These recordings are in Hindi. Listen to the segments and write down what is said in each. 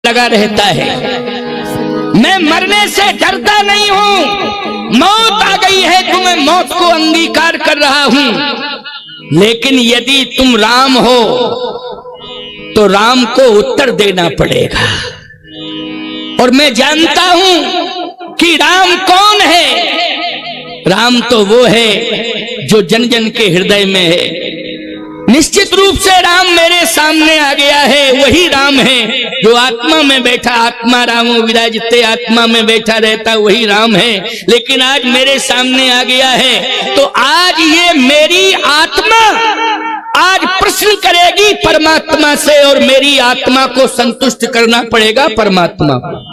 लगा रहता है। मैं मरने से डरता नहीं हूं, मौत आ गई है तो मैं मौत को अंगीकार कर रहा हूं। लेकिन यदि तुम राम हो तो राम को उत्तर देना पड़ेगा। और मैं जानता हूं कि राम कौन है। राम तो वो है जो जन जन के हृदय में है। निश्चित रूप से राम मेरे सामने आ गया है, वही राम है जो आत्मा में बैठा, आत्मा रामो विराजते, आत्मा में बैठा रहता वही राम है। लेकिन आज मेरे सामने आ गया है तो आज ये मेरी आत्मा आज प्रश्न करेगी परमात्मा से, और मेरी आत्मा को संतुष्ट करना पड़ेगा परमात्मा को।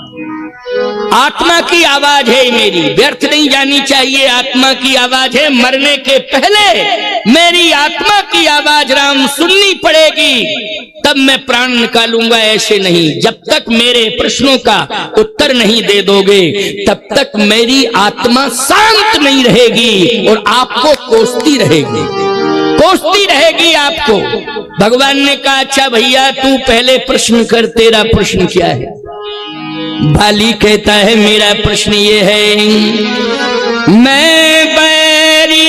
आत्मा की आवाज है मेरी, व्यर्थ नहीं जानी चाहिए। आत्मा की आवाज है, मरने के पहले मेरी आत्मा की आवाज राम सुननी पड़ेगी, तब मैं प्राण निकालूंगा। ऐसे नहीं, जब तक मेरे प्रश्नों का उत्तर नहीं दे दोगे तब तक मेरी आत्मा शांत नहीं रहेगी और आपको कोसती रहेगी, कोसती रहेगी आपको। भगवान ने कहा, अच्छा भैया तू पहले प्रश्न कर, तेरा प्रश्न क्या है? बाली कहता है, मेरा प्रश्न ये है, मैं बैरी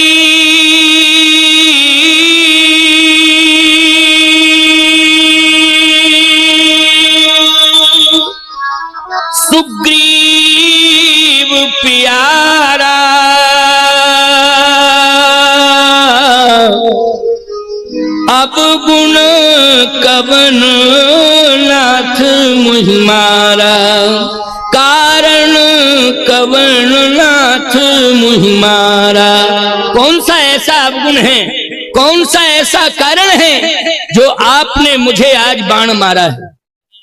सुग्रीव प्यारा, अब गुण कवन नाथ मुहिमारा, कारण कवन नाथ मुहिमारा। कौन सा ऐसा अवगुण है, कौन सा ऐसा कारण है जो आपने मुझे आज बाण मारा है?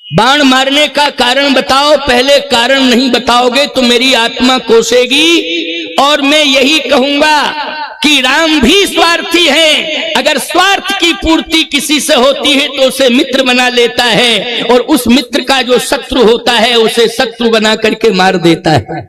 बाण मारने का कारण बताओ। पहले कारण नहीं बताओगे तो मेरी आत्मा कोसेगी। और मैं यही कहूंगा कि राम भी स्वार्थी है। अगर स्वार्थ की पूर्ति किसी से होती है तो उसे मित्र बना लेता है, और उस मित्र का जो शत्रु होता है उसे शत्रु बना करके मार देता है।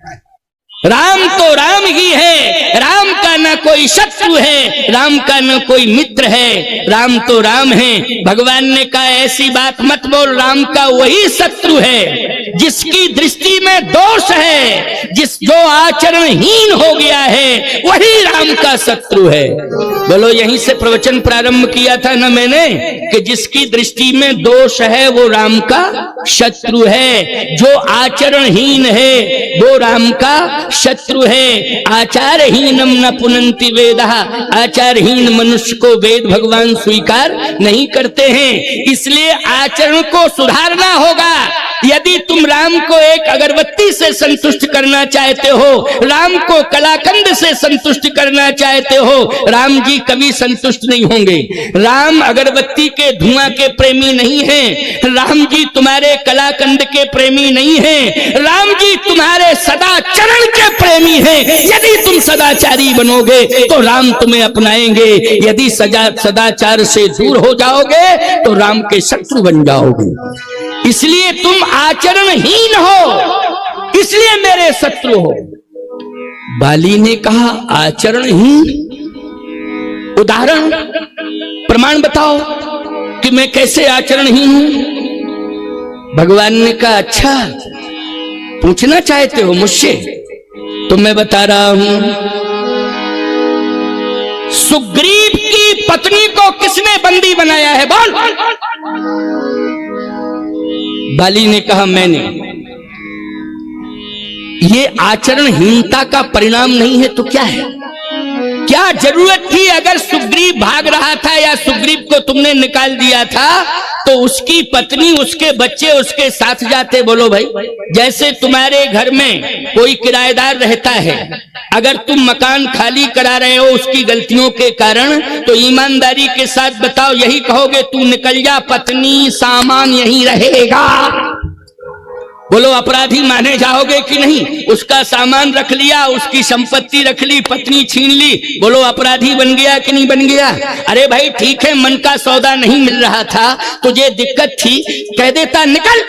राम तो राम ही है, राम का न कोई शत्रु है, राम का न कोई मित्र है, राम तो राम है। भगवान ने कहा, ऐसी बात मत बोल, राम का वही शत्रु है जिसकी दृष्टि में दोष है, जो आचरणहीन हो गया है वही राम का शत्रु है। बोलो, यहीं से प्रवचन प्रारंभ किया था ना मैंने कि जिसकी दृष्टि में दोष है वो राम का शत्रु है, जो आचरणहीन है वो राम का शत्रु है। आचारहीनम न पुनन्ति वेदः, आचारहीन मनुष्य को वेद भगवान स्वीकार नहीं करते हैं। इसलिए आचरण को सुधारना होगा। यदि तुम राम को एक अगरबत्ती से संतुष्ट करना चाहते हो, राम को कलाकंद से संतुष्ट करना चाहते हो, राम जी कभी संतुष्ट नहीं होंगे। राम अगरबत्ती के धुआं के प्रेमी नहीं हैं, राम जी तुम्हारे कलाकंद के प्रेमी नहीं हैं, राम जी तुम्हारे सदाचरण के प्रेमी हैं। यदि तुम सदाचारी बनोगे तो राम तुम्हें अपनाएंगे, यदि सदाचार से दूर हो जाओगे तो राम के शत्रु बन जाओगे। इसलिए तुम आचरणहीन हो, इसलिए मेरे शत्रु हो। बाली ने कहा, आचरणहीन? उदाहरण प्रमाण बताओ कि मैं कैसे आचरणहीन हूं। भगवान ने कहा, अच्छा पूछना चाहते हो मुझसे तो मैं बता रहा हूं। सुग्रीव की पत्नी को किसने बंदी बनाया है? बोल। बाली ने कहा, मैंने। ये आचरणहीनता का परिणाम नहीं है तो क्या है? क्या जरूरत थी? अगर सुग्रीव भाग रहा था या सुग्रीव को तुमने निकाल दिया था तो उसकी पत्नी, उसके बच्चे उसके साथ जाते। बोलो भाई, जैसे तुम्हारे घर में कोई किराएदार रहता है, अगर तुम मकान खाली करा रहे हो उसकी गलतियों के कारण, तो ईमानदारी के साथ बताओ, यही कहोगे तू निकल जा, पत्नी सामान यहीं रहेगा? बोलो, अपराधी माने जाओगे कि नहीं? उसका सामान रख लिया, उसकी संपत्ति रख ली, पत्नी छीन ली, बोलो अपराधी बन गया कि नहीं बन गया? अरे भाई ठीक है, मन का सौदा नहीं मिल रहा था, तुझे दिक्कत थी, कह देता निकल।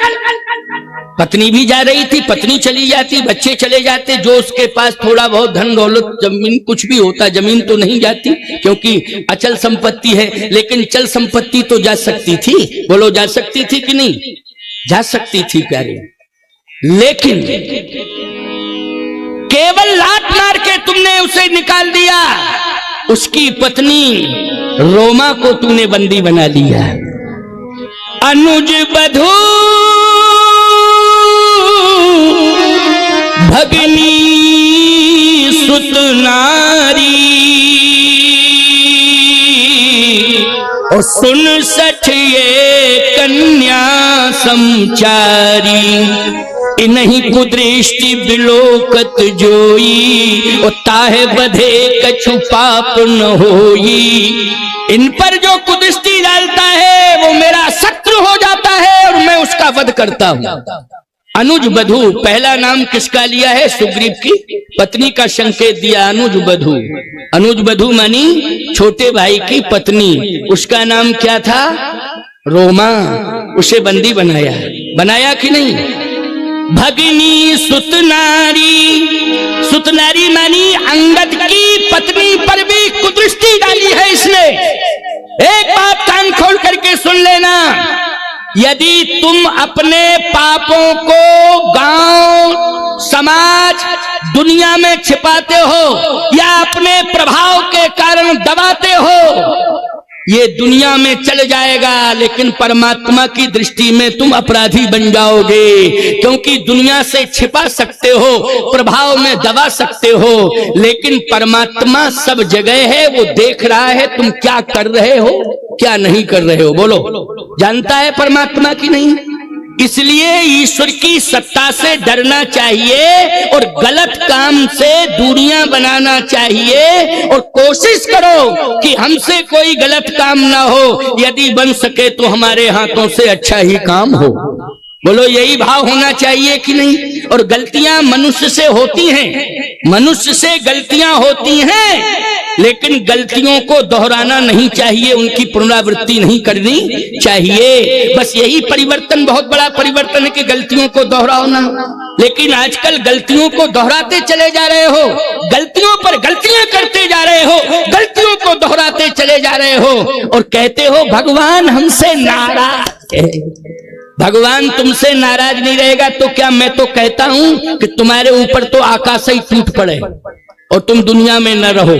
पत्नी भी जा रही थी, पत्नी चली जाती, बच्चे चले जाते, जो उसके पास थोड़ा बहुत धन दौलत जमीन कुछ भी होता, जमीन तो नहीं जाती क्योंकि अचल संपत्ति है, लेकिन चल संपत्ति तो जा सकती थी। बोलो, जा सकती थी कि नहीं? जा सकती थी प्यारे, लेकिन केवल लात मार के तुमने उसे निकाल दिया। उसकी पत्नी रोमा को तूने बंदी बना लिया। अनुज बधू भगनी सुत नारी, और सुन सठ ये कन्या समचारी। इन्हीं कुदृष्टि बिलोकत जोई, और ताहे बधे कछु पाप न होई। इन पर जो कुदृष्टि डालता है वो मेरा शत्रु हो जाता है और मैं उसका वध करता हूं। अनुज बधू, पहला नाम किसका लिया है? सुग्रीव की पत्नी का संकेत दिया, अनुज बधू। अनुज बधू मानी छोटे भाई की पत्नी, उसका नाम क्या था? रोमा। उसे बंदी बनाया, बनाया कि नहीं? भगिनी सुतनारी, सुतनारी मानी अंगद की पत्नी पर भी कुदृष्टि डाली है इसने। एक बात कान खोल करके सुन लेना, यदि तुम अपने पापों को गांव, समाज, दुनिया में छिपाते हो या अपने प्रभाव के कारण दबाते हो, ये दुनिया में चल जाएगा, लेकिन परमात्मा की दृष्टि में तुम अपराधी बन जाओगे। क्योंकि दुनिया से छिपा सकते हो, प्रभाव में दबा सकते हो, लेकिन परमात्मा सब जगह है, वो देख रहा है तुम क्या कर रहे हो, क्या नहीं कर रहे हो। बोलो, जानता है परमात्मा की नहीं? इसलिए ईश्वर की सत्ता से डरना चाहिए और गलत काम से दूरियां बनाना चाहिए, और कोशिश करो कि हमसे कोई गलत काम ना हो। यदि बन सके तो हमारे हाथों से अच्छा ही काम हो। बोलो, यही भाव होना चाहिए कि नहीं? और गलतियां मनुष्य से होती हैं, मनुष्य से गलतियां होती हैं, लेकिन गलतियों को दोहराना नहीं चाहिए, उनकी पुनरावृत्ति नहीं करनी चाहिए। बस यही परिवर्तन, बहुत बड़ा परिवर्तन है कि गलतियों को दोहराओ ना। लेकिन आजकल गलतियों को दोहराते चले जा रहे हो, गलतियों पर गलतियां करते जा रहे हो, गलतियों को दोहराते चले जा रहे हो, और कहते हो भगवान हमसे नाराज है। भगवान तुमसे नाराज नहीं रहेगा तो क्या? मैं तो कहता हूं कि तुम्हारे ऊपर तो आकाश ही टूट पड़े और तुम दुनिया में न रहो,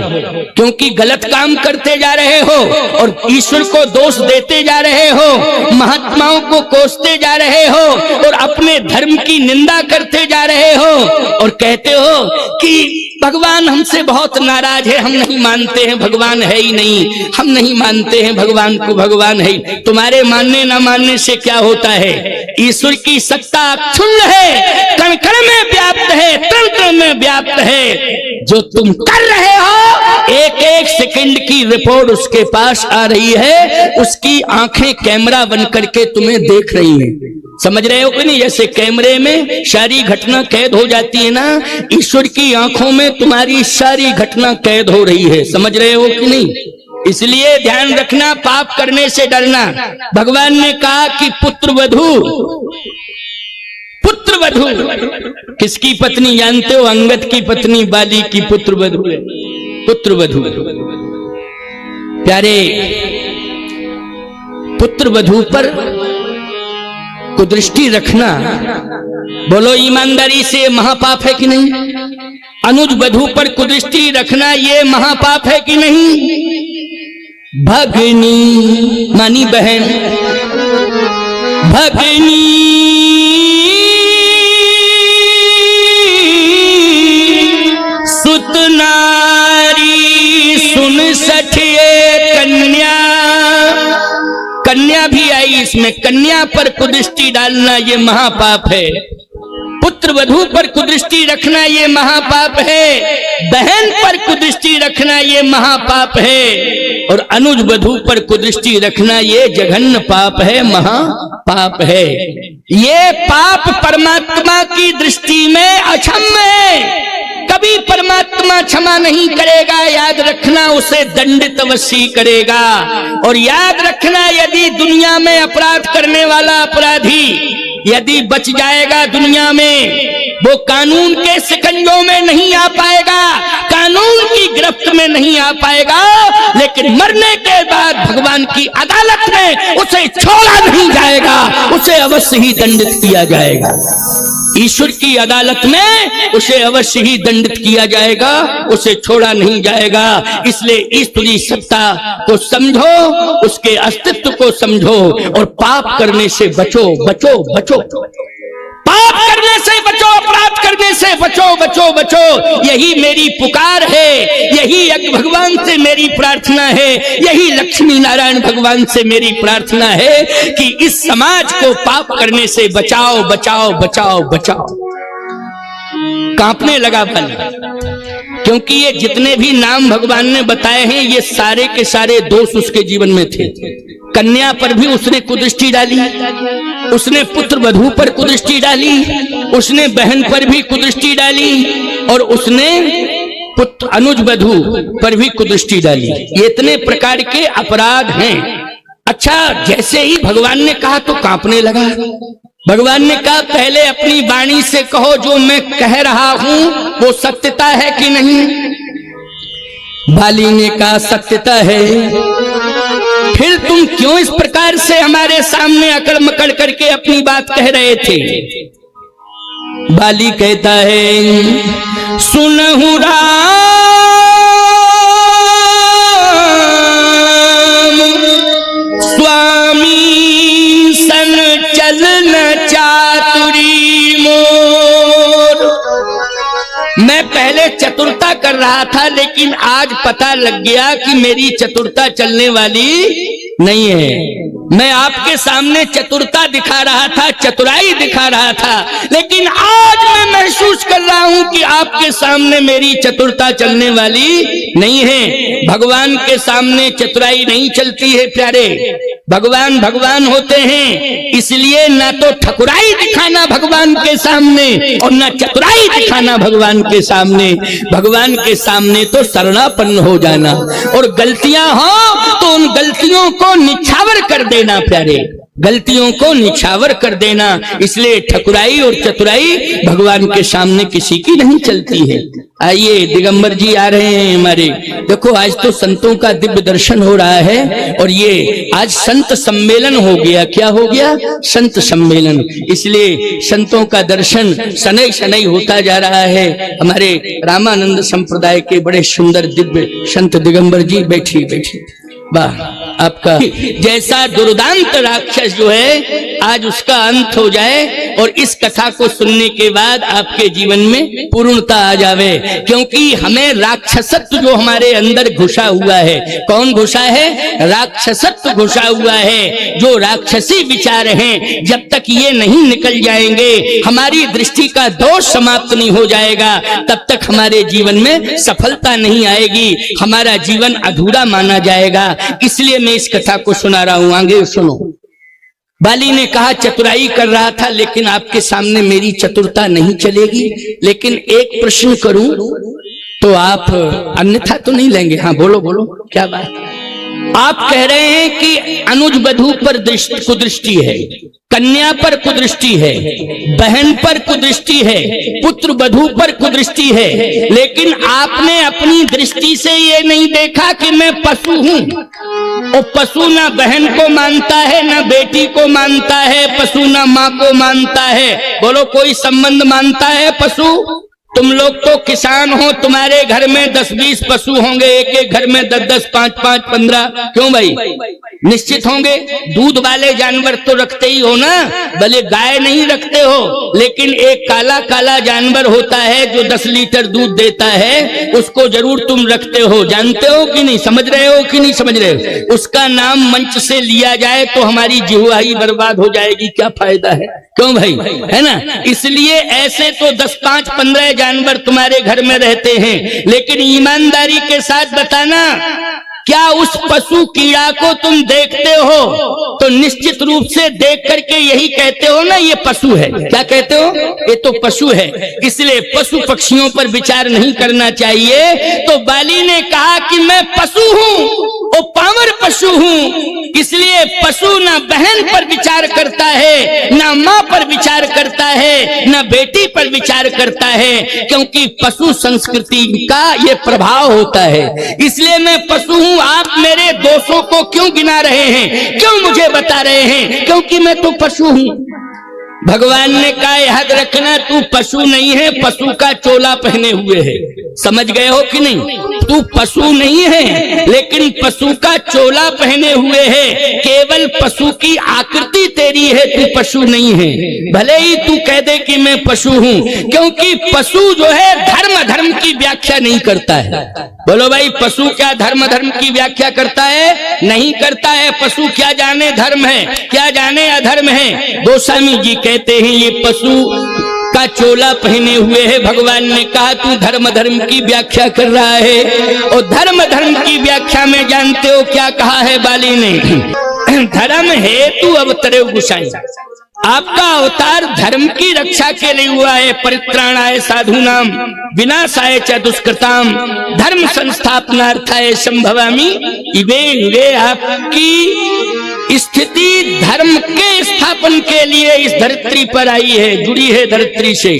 क्योंकि गलत काम करते जा रहे हो और ईश्वर को दोष देते जा रहे हो, महात्माओं को कोसते जा रहे हो और अपने धर्म की निंदा करते जा रहे हो, और कहते हो कि भगवान हमसे बहुत नाराज है, हम नहीं मानते हैं भगवान है ही नहीं, हम नहीं मानते हैं भगवान को, भगवान है। तुम्हारे मानने ना मानने से क्या होता है? ईश्वर की सत्ता क्षुण्ण है, कण कण में व्याप्त है, तन तन में व्याप्त है। जो तुम कर रहे हो, एक एक सेकंड की रिपोर्ट उसके पास आ रही है, उसकी आंखें कैमरा बन करके तुम्हें देख रही हैं। समझ रहे हो कि नहीं? जैसे कैमरे में सारी घटना कैद हो जाती है ना, ईश्वर की आंखों में तुम्हारी सारी घटना कैद हो रही है। समझ रहे हो कि नहीं? इसलिए ध्यान रखना, पाप करने से डरना। भगवान ने कहा कि पुत्र वधू, पुत्र वधू किसकी पत्नी जानते हो? अंगद की पत्नी बाली की पुत्र वधू, पुत्र वधू। प्यारे, पुत्र वधू पर कुदृष्टि रखना, बोलो ईमानदारी से, महापाप है कि नहीं? अनुज वधू पर कुदृष्टि रखना ये महापाप है कि नहीं? भगनी मानी बहन, भगनी सुत नारी, सुन सठिए कन्या। कन्या भी आई इसमें, कन्या पर कुदृष्टि डालना ये महापाप है। पुत्र वधू पर कुदृष्टि रखना ये महापाप है, बहन पर कुदृष्टि रखना ये महापाप है, और अनुज वधू पर कुदृष्टि रखना ये जघन्य पाप है, महापाप है। ये पाप परमात्मा की दृष्टि में अक्षम्य है, कभी परमात्मा क्षमा नहीं करेगा। याद रखना, उसे दंडित अवश्य करेगा। और याद रखना, यदि दुनिया में अपराध करने वाला अपराधी यदि बच जाएगा दुनिया में, वो कानून के शिकंजों में नहीं आ पाएगा, कानून की गिरफ्त में नहीं आ पाएगा, लेकिन मरने के बाद भगवान की अदालत में उसे छोड़ा नहीं जाएगा, उसे अवश्य ही दंडित किया जाएगा। ईश्वर की अदालत में उसे अवश्य ही दंडित किया जाएगा, उसे छोड़ा नहीं जाएगा। इसलिए ईश्वरी सत्ता को समझो, उसके अस्तित्व को समझो और पाप करने से बचो, बचो, बचो, पाप करने से बचो, अपराध करने से बचो, बचो, बचो। यही मेरी पुकार है, यही भगवान से मेरी प्रार्थना है, यही लक्ष्मी नारायण भगवान से मेरी प्रार्थना है कि इस समाज को पाप करने से बचाओ, बचाओ, बचाओ, बचाओ। कांपने लगा बल, क्योंकि ये जितने भी नाम भगवान ने बताए हैं ये सारे के सारे दोष उसके जीवन में थे। कन्या पर भी उसने कुदृष्टि डाली, उसने पुत्र वधू पर कुदृष्टि डाली, उसने बहन पर भी कुदृष्टि डाली और उसने पुत्र अनुज वधू पर भी कुदृष्टि डाली। ये इतने प्रकार के अपराध हैं। अच्छा, जैसे ही भगवान ने कहा तो कांपने लगा। भगवान ने कहा पहले अपनी वाणी से कहो जो मैं कह रहा हूं वो सत्यता है कि नहीं। बाली ने कहा सत्यता है। फिर तुम क्यों इस प्रकार से हमारे सामने अकड़ मकड़ करके अपनी बात कह रहे थे। बाली कहता है सुनहु राम स्वामी सन चलन चातुरी मोर। मैं पहले चतुरता कर रहा था लेकिन आज पता लग गया कि मेरी चतुरता चलने वाली नहीं है। मैं आपके सामने चतुरता दिखा रहा था, चतुराई दिखा रहा था, लेकिन आज मैं महसूस कर रहा हूं कि आपके सामने मेरी चतुरता चलने वाली नहीं है। भगवान के सामने चतुराई नहीं चलती है प्यारे। भगवान भगवान होते हैं, इसलिए ना तो ठकुराई दिखाना भगवान के सामने और ना चतुराई दिखाना भगवान के सामने। भगवान के सामने तो शरणापन्न हो जाना और गलतियां हो तो उन गलतियों को निछावर कर देना प्यारे, गलतियों को निछावर कर देना। इसलिए ठकुराई और चतुराई भगवान के सामने किसी की नहीं चलती है। आइए, दिगंबर जी आ रहे हैं हमारे। देखो आज तो संतों का दिव्य दर्शन हो रहा है और ये आज संत सम्मेलन हो गया। क्या हो गया? संत सम्मेलन। इसलिए संतों का दर्शन शनै शनै होता जा रहा है। हमारे रामानंद संप्रदाय के बड़े सुंदर दिव्य संत दिगंबर जी बैठी बैठी। वाह, आपका जैसा दुर्दांत राक्षस जो है आज उसका अंत हो जाए और इस कथा को सुनने के बाद आपके जीवन में पूर्णता आ जावे। क्योंकि हमें राक्षसत्व जो हमारे अंदर घुसा हुआ है, कौन घुसा है? राक्षसत्व घुसा हुआ है। जो राक्षसी विचार हैं, जब तक ये नहीं निकल जाएंगे, हमारी दृष्टि का दोष समाप्त नहीं हो जाएगा, तब तक हमारे जीवन में सफलता नहीं आएगी, हमारा जीवन अधूरा माना जाएगा। इसलिए मैं इस कथा को सुना रहा हूं, आगे सुनो। बाली ने कहा चतुराई कर रहा था लेकिन आपके सामने मेरी चतुरता नहीं चलेगी। लेकिन एक प्रश्न करूं तो आप अन्यथा तो नहीं लेंगे? हाँ बोलो बोलो, क्या बात? आप कह रहे हैं कि अनुज वधू पर कुदृष्टि है, कन्या पर कुदृष्टि है, बहन पर कुदृष्टि है, पुत्र वधू पर कुदृष्टि है, लेकिन आपने अपनी दृष्टि से ये नहीं देखा कि मैं पशु हूं। और पशु ना बहन को मानता है, ना बेटी को मानता है, पशु ना माँ को मानता है। बोलो कोई संबंध मानता है पशु? तुम लोग तो किसान हो, तुम्हारे घर में 10-20 पशु होंगे, एक एक घर में 10-10, 5-5, 15। क्यों भाई? निश्चित होंगे। दूध वाले जानवर तो रखते ही हो ना, भले गाय नहीं रखते हो, लेकिन एक काला काला जानवर होता है जो 10 लीटर दूध देता है, उसको जरूर तुम रखते हो। जानते हो कि नहीं? समझ रहे हो कि नहीं समझ रहे हो? उसका नाम मंच से लिया जाए तो हमारी जिह्वा ही बर्बाद हो जाएगी, क्या फायदा है? क्यों भाई, है ना? इसलिए ऐसे तो 10, 5, 15 जानवर तुम्हारे घर में रहते हैं, लेकिन ईमानदारी के साथ बताना, क्या उस पशु कीड़ा को तुम देखते हो तो निश्चित रूप से देख करके यही कहते हो ना ये पशु है? क्या कहते हो? ये तो पशु है। इसलिए पशु पक्षियों पर विचार नहीं करना चाहिए। तो बाली ने कहा कि मैं पशु हूं और पावर पशु हूं, इसलिए पशु ना बहन पर विचार करता है, ना मां पर विचार करता है, है, न बेटी पर विचार करता है, क्योंकि पशु संस्कृति का ये प्रभाव होता है। इसलिए मैं पशु हूं। आप मेरे दोषों को क्यों गिना रहे हैं, क्यों मुझे बता रहे हैं? क्योंकि मैं तो पशु हूं। भगवान ने कहा याद रखना, तू पशु नहीं है, पशु का चोला पहने हुए है। समझ गए हो कि नहीं? तू पशु नहीं है, लेकिन पशु का चोला पहने हुए है। केवल पशु की आकृति तेरी है, तू पशु नहीं है। भले ही तू कह दे कि मैं पशु हूं, क्योंकि पशु जो है धर्म की व्याख्या नहीं करता है। बोलो भाई, पशु क्या धर्म की व्याख्या करता है? नहीं करता है। पशु क्या जाने धर्म है, क्या जाने अधर्म है। गोस्वामी जी कहते हैं ये पशु का चोला पहने हुए है। भगवान ने कहा तू धर्म की व्याख्या कर रहा है। और धर्म की व्याख्या में जानते हो क्या कहा है बाली ने? धर्म हेतु अवतरे गुसाई। आपका अवतार धर्म की रक्षा के लिए हुआ है। परित्राणाय साधूनाम विनाशाय च दुष्कृताम धर्म संस्थापनार्थाय संभवामि इवे युगे। आपकी स्थिति धर्म के स्थापन के लिए इस धरती पर आई है, जुड़ी है धरती से।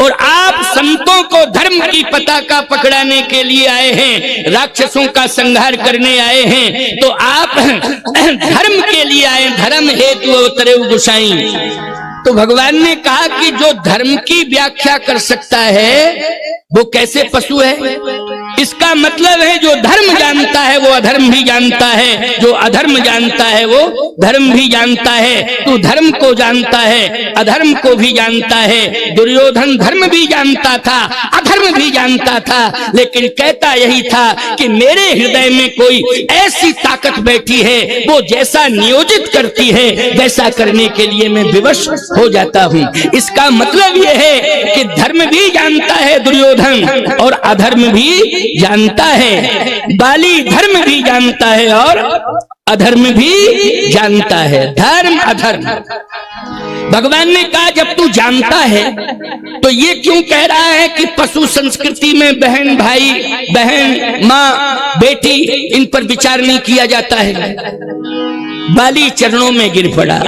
और आप संतों को धर्म की पताका पकड़ाने के लिए आए हैं, राक्षसों का संहार करने आए हैं। तो आप धर्म के लिए आए, धर्म हेतु अवतरे गुसाई। तो भगवान ने कहा कि जो धर्म की व्याख्या कर सकता है वो कैसे पशु है? इसका मतलब है जो धर्म जानता है वो अधर्म भी जानता है, जो अधर्म जानता है वो धर्म भी जानता है। तू धर्म को जानता है, अधर्म को भी जानता है। दुर्योधन धर्म भी जानता था, अधर्म भी जानता था, लेकिन कहता यही था कि मेरे हृदय में कोई ऐसी ताकत बैठी है, वो जैसा नियोजित करती है वैसा करने के लिए मैं विवश हो जाता हूं। इसका मतलब यह है कि धर्म भी जानता है दुर्योधन, और अधर्म भी जानता है। बाली धर्म भी जानता है और अधर्म भी जानता है। धर्म अधर्म। भगवान ने कहा जब तू जानता है तो ये क्यों कह रहा है कि पशु संस्कृति में बहन भाई, बहन माँ बेटी, इन पर विचार नहीं किया जाता है? बाली चरणों में गिर पड़ा,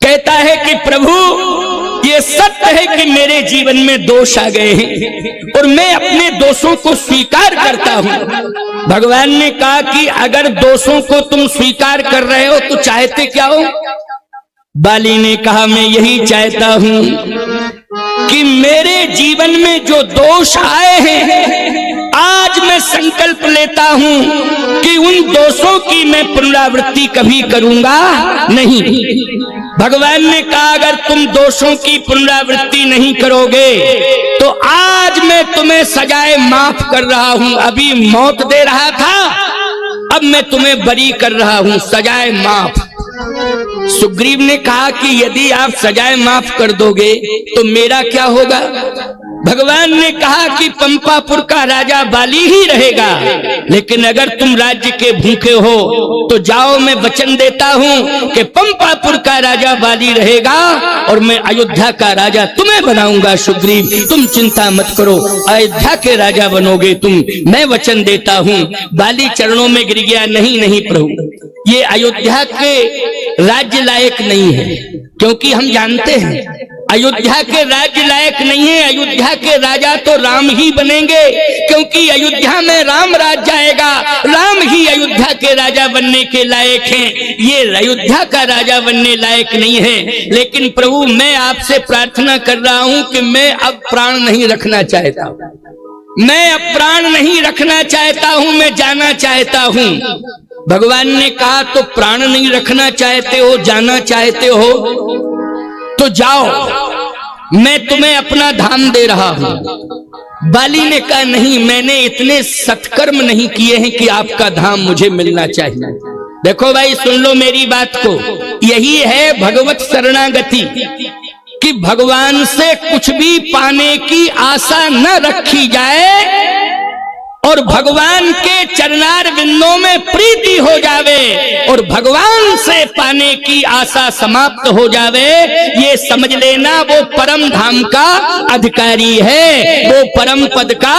कहता है कि प्रभु ये सत्य है कि मेरे जीवन में दोष आ गए हैं और मैं अपने दोषों को स्वीकार करता हूं। भगवान ने कहा कि अगर दोषों को तुम स्वीकार कर रहे हो तो चाहते क्या हो? बाली ने कहा मैं यही चाहता हूं कि मेरे जीवन में जो दोष आए हैं, आज मैं संकल्प लेता हूं कि उन दोषों की मैं पुनरावृत्ति कभी करूंगा नहीं। भगवान ने कहा अगर तुम दोषों की पुनरावृत्ति नहीं करोगे तो आज मैं तुम्हें सजाए माफ कर रहा हूं। अभी मौत दे रहा था, अब मैं तुम्हें बरी कर रहा हूं, सजाए माफ। सुग्रीव ने कहा कि यदि आप सजाए माफ कर दोगे तो मेरा क्या होगा? भगवान ने कहा कि पंपापुर का राजा बाली ही रहेगा, लेकिन अगर तुम राज्य के भूखे हो तो जाओ, मैं वचन देता हूं कि पंपापुर का राजा बाली रहेगा और मैं अयोध्या का राजा तुम्हें बनाऊंगा। सुग्रीव तुम चिंता मत करो, अयोध्या के राजा बनोगे तुम, मैं वचन देता हूं। बाली चरणों में गिर गया, नहीं नहीं प्रभु, ये अयोध्या के राज्य लायक नहीं है, क्योंकि हम जानते हैं अयोध्या के राज्य लायक नहीं है। अयोध्या के राजा तो राम ही बनेंगे, क्योंकि अयोध्या में राम राज जाएगा, राम ही अयोध्या के राजा बनने के लायक हैं। ये अयोध्या का राजा बनने लायक नहीं है। लेकिन प्रभु मैं आपसे प्रार्थना कर रहा हूं कि मैं अब प्राण नहीं रखना चाहता, मैं अब प्राण नहीं रखना चाहता हूं, मैं जाना चाहता हूं। भगवान ने कहा तो प्राण नहीं रखना चाहते हो, जाना चाहते हो तो जाओ, मैं तुम्हें अपना धाम दे रहा हूं। बाली ने कहा नहीं, मैंने इतने सत्कर्म नहीं किए हैं कि आपका धाम मुझे मिलना चाहिए। देखो भाई सुन लो मेरी बात को, यही है भगवत शरणागति कि भगवान से कुछ भी पाने की आशा न रखी जाए और भगवान के चरणार बिंदों में प्रीति हो जावे और भगवान से पाने की आशा समाप्त हो जावे, ये समझ लेना वो परम धाम का अधिकारी है, वो परम पद का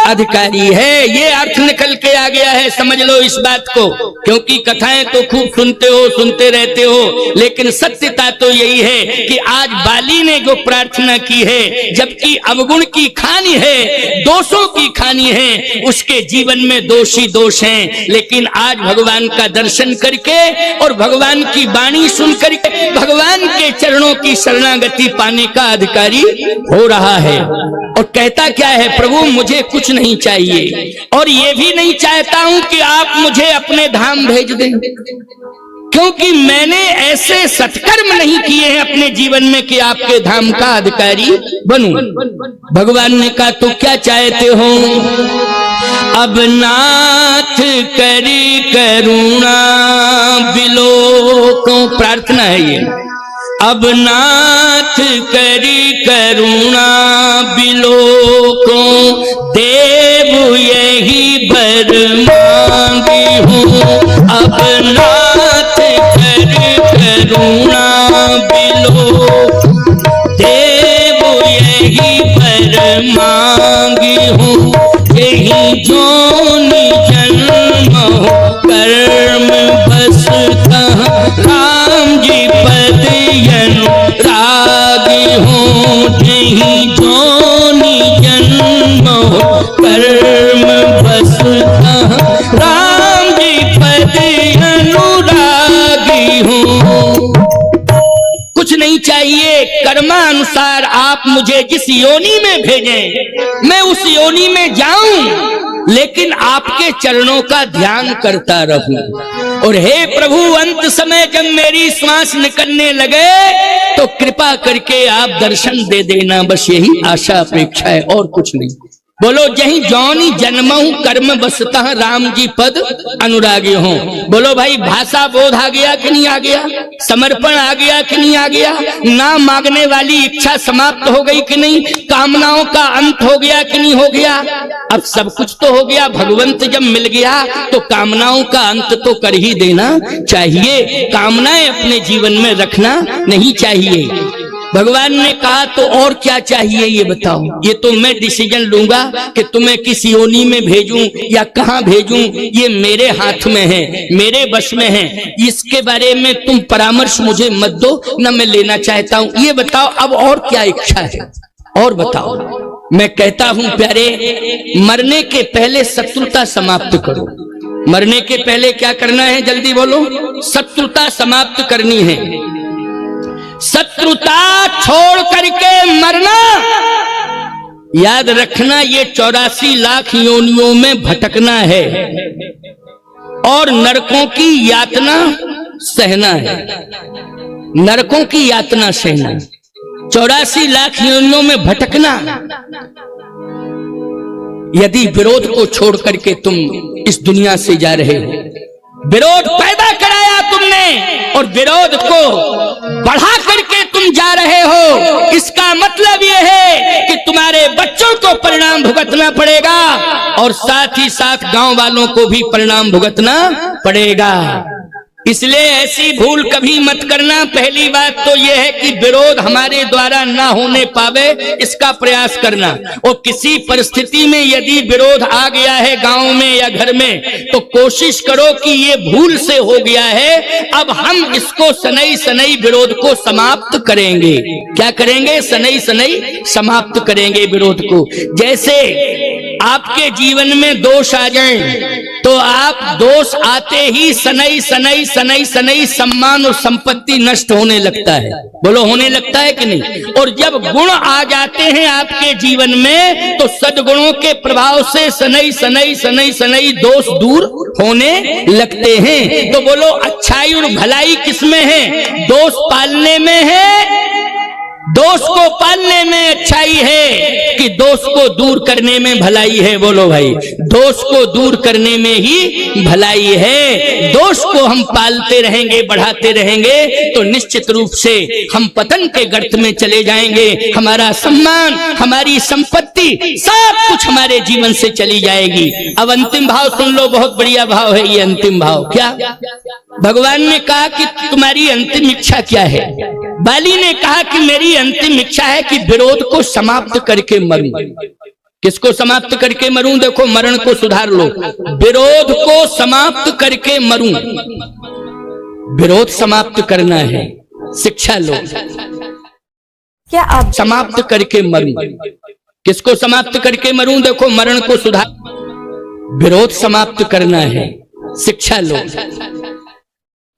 अधिकारी है। ये अर्थ निकल के आ गया है, समझ लो इस बात को। क्योंकि कथाएं तो खूब सुनते हो, सुनते रहते हो, लेकिन सत्यता तो यही है कि आज बाली ने जो प्रार्थना की है, जबकि अवगुण की खानी है, दोषों की खानी है, उसके जीवन में दोषी दोष हैं, लेकिन आज भगवान का दर्शन करके और भगवान की वाणी सुन करके भगवान के चरणों की शरणागति पाने का अधिकारी हो रहा है। और कहता क्या है, प्रभु मुझे कुछ नहीं चाहिए और ये भी नहीं चाहता हूं कि आप मुझे अपने धाम भेज दें, क्योंकि मैंने ऐसे सत्कर्म नहीं किए हैं अपने जीवन में कि आपके धाम का अधिकारी बनूं। भगवान ने कहा तो क्या चाहते हो? अब नाथ करी करुणा बिलोको, प्रार्थना है ये। अब नाथ करी करुणा बिलोको, देव यही बर मांगी हूँ। अब नाथ करी करुणा बिलो, देव यही बर मांगी हूँ। यही जोनि जन्म हो कर्म बस कहाँ, राम जी पद अनुरागी हूँ। यही जोनि जन्म हो कर्म बस कहाँ, राम जी पद अनुरागी हूँ। कुछ नहीं चाहिए, कर्मानुसार आप मुझे जिस योनि में भेजें मैं उस योनि में जाऊं, लेकिन आपके चरणों का ध्यान करता रहूं। और हे प्रभु, अंत समय जब मेरी श्वास निकलने लगे तो कृपा करके आप दर्शन दे देना, बस यही आशा अपेक्षा है और कुछ नहीं। बोलो जहीं जौनी जन्महु कर्म बसता राम जी पद अनुरागी हो। बोलो भाई, भाषा बोध आ गया कि नहीं आ गया? समर्पण आ गया कि नहीं आ गया? ना मांगने वाली इच्छा समाप्त हो गई कि नहीं? कामनाओं का अंत हो गया कि नहीं हो गया? अब सब कुछ तो हो गया, भगवंत जब मिल गया तो कामनाओं का अंत तो कर ही देना चाहिए। कामनाएं अपने जीवन में रखना नहीं चाहिए। भगवान ने कहा तो और क्या चाहिए ये बताओ? ये तो मैं डिसीजन लूंगा कि तुम्हें किस योनि में भेजूं या कहां भेजूं, ये मेरे हाथ में है, मेरे बस में है। इसके बारे में तुम परामर्श मुझे मत दो, न मैं लेना चाहता हूं। ये बताओ अब और क्या इच्छा है, और बताओ। मैं कहता हूं प्यारे, मरने के पहले शत्रुता समाप्त करो। मरने के पहले क्या करना है, जल्दी बोलो? शत्रुता समाप्त करनी है। शत्रुता छोड़ करके मरना। याद रखना, ये 84 लाख योनियों में भटकना है और नरकों की यातना सहना है। नरकों की यातना सहना, 84 लाख योनियों में भटकना। यदि विरोध को छोड़ करके तुम इस दुनिया से जा रहे हो, विरोध पैदा कराया तुमने और विरोध को बढ़ा करके तुम जा रहे हो, इसका मतलब यह है कि तुम्हारे बच्चों को परिणाम भुगतना पड़ेगा और साथ ही साथ गांव वालों को भी परिणाम भुगतना पड़ेगा। इसलिए ऐसी भूल कभी मत करना। पहली बात तो यह है कि विरोध हमारे द्वारा ना होने पावे, इसका प्रयास करना। और किसी परिस्थिति में यदि विरोध आ गया है गांव में या घर में, तो कोशिश करो कि ये भूल से हो गया है, अब हम इसको सनई सनई विरोध को समाप्त करेंगे। क्या करेंगे? सनई सनई समाप्त करेंगे विरोध को। जैसे आपके जीवन में दोष आ जाएं तो आप दोष आते ही सनई सनई सनई सनई सम्मान और संपत्ति नष्ट होने लगता है। बोलो, होने लगता है कि नहीं? और जब गुण आ जाते हैं आपके जीवन में तो सद्गुणों के प्रभाव से सनई सनई सनई सनई दोष दूर होने लगते हैं। तो बोलो, अच्छाई और भलाई किसमें है? दोष पालने में है दोष को पालने में अच्छाई है कि दोष को दूर करने में भलाई है? बोलो भाई, दोष को दूर करने में ही भलाई है। दोष को हम पालते रहेंगे, बढ़ाते रहेंगे तो निश्चित रूप से हम पतन के गर्त में चले जाएंगे। हमारा सम्मान, हमारी संपत्ति, सब कुछ हमारे जीवन से चली जाएगी। अब अंतिम भाव सुन लो, बहुत बढ़िया भाव है ये अंतिम भाव। क्या भगवान ने कहा कि तुम्हारी अंतिम इच्छा क्या है? बाली ने कहा कि मेरी अंतिम इच्छा है कि विरोध को समाप्त करके मरूं। किसको समाप्त करके मरूं? देखो, मरण को सुधार लो। विरोध को समाप्त करके मरूं। विरोध समाप्त करना है, शिक्षा लो। क्या आप समाप्त करके मरूं? किसको समाप्त करके मरूं? देखो, मरण को सुधार, विरोध समाप्त करना है, शिक्षा लो।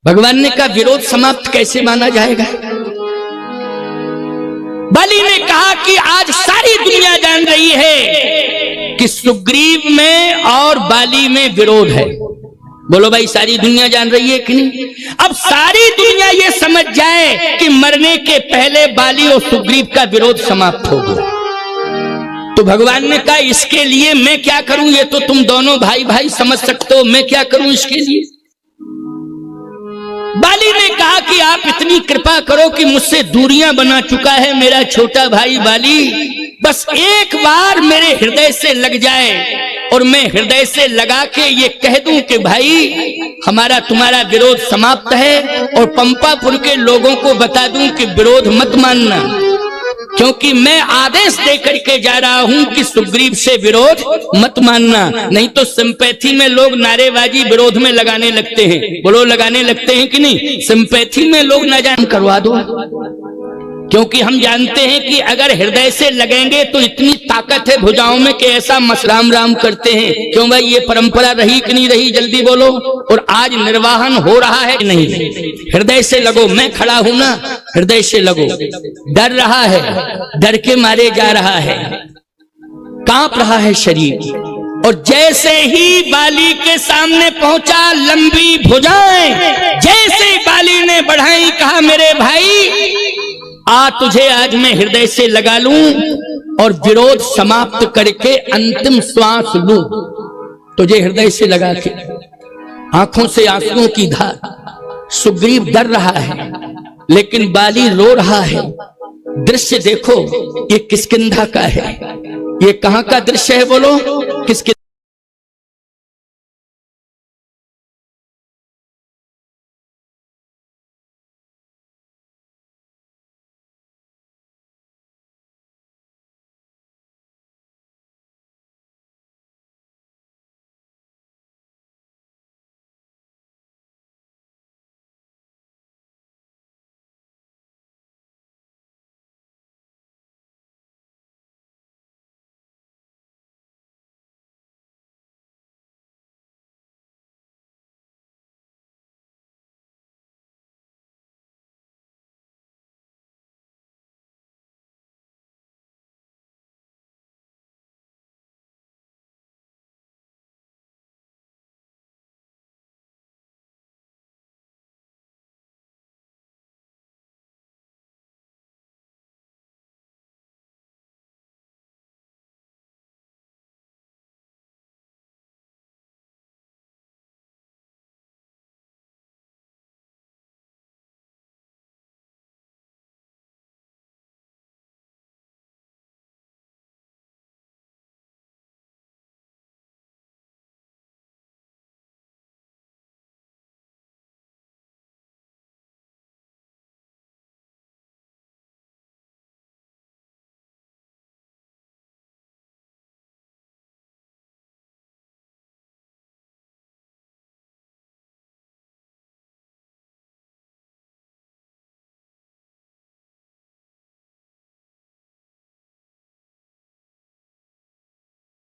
भगवान ने कहा विरोध समाप्त कैसे माना जाएगा? बाली ने कहा कि आज सारी दुनिया जान रही है कि सुग्रीव में और बाली में विरोध है। बोलो भाई, सारी दुनिया जान रही है कि नहीं? अब सारी दुनिया ये समझ जाए कि मरने के पहले बाली और सुग्रीव का विरोध समाप्त हो गया। तो भगवान ने कहा इसके लिए मैं क्या करूं? ये तो तुम दोनों भाई भाई समझ सकते हो, मैं क्या करूं इसके लिए? बाली ने कहा कि आप इतनी कृपा करो कि मुझसे दूरियां बना चुका है मेरा छोटा भाई बाली, बस एक बार मेरे हृदय से लग जाए और मैं हृदय से लगा के ये कह दूं कि भाई हमारा तुम्हारा विरोध समाप्त है, और पंपापुर के लोगों को बता दूं कि विरोध मत मानना, क्योंकि मैं आदेश देकर के जा रहा हूं कि सुग्रीव से विरोध मत मानना। नहीं तो सिंपैथी में लोग नारेबाजी विरोध में लगाने लगते हैं। बोलो, लगाने लगते हैं कि नहीं? सिंपैथी में लोग ना जान करवा दो, क्योंकि हम जानते हैं कि अगर हृदय से लगेंगे तो इतनी ताकत है भुजाओं में कि ऐसा मसराम राम करते हैं। क्यों भाई, ये परंपरा रही कि नहीं रही? जल्दी बोलो। और आज निर्वाहन हो रहा है कि नहीं? हृदय से लगो, मैं खड़ा हूं ना, हृदय से लगो। डर रहा है, डर के मारे जा रहा है, कांप रहा है शरीर, और जैसे ही बाली के सामने पहुंचा, लंबी भुजाएं जैसे बाली ने बढ़ाई, कहा मेरे भाई आ, तुझे आज मैं हृदय से लगा लूं और विरोध समाप्त करके अंतिम श्वास लूं। तुझे हृदय से लगा के, आंखों से आंसुओं की धार। सुग्रीव डर रहा है, लेकिन बाली रो रहा है। दृश्य देखो, ये किष्किंधा का है। ये कहां का दृश्य है? बोलो, किसके